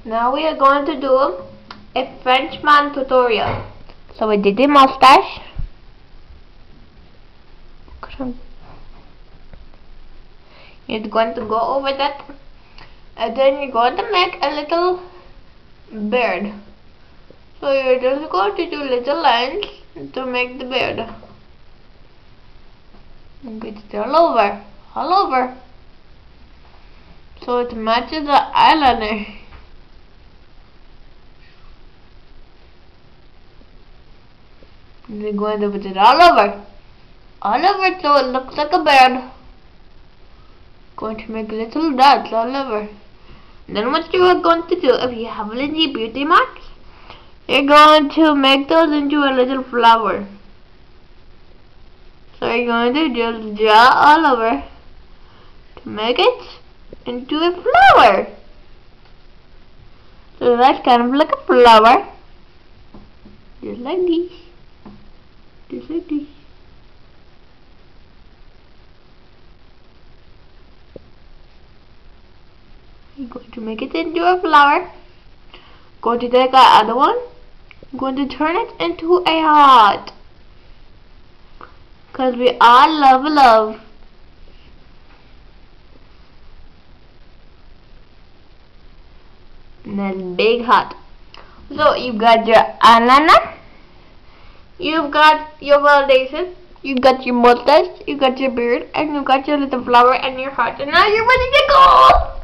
Now we are going to do a Frenchman tutorial. So we did the mustache. You're going to go over that, and then you're going to make a little beard. So you're just going to do little lines to make the beard. And get it all over, so it matches the eyeliner. And we're going to put it all over so it looks like a beard. Going to make little dots all over. And then what you are going to do, if you have any beauty marks, you're going to make those into a little flower. So you're going to just draw all over to make it into a flower. So that's kind of like a flower. Just like this. Just like this. I'm going to make it into a flower. Going to take our other one. I'm going to turn it into a heart. Because we all love love. And then big heart. So you've got your eyeliner. You've got your foundation. You've got your mustache. You've got your beard. And you've got your little flower and your heart. And now you're ready to go!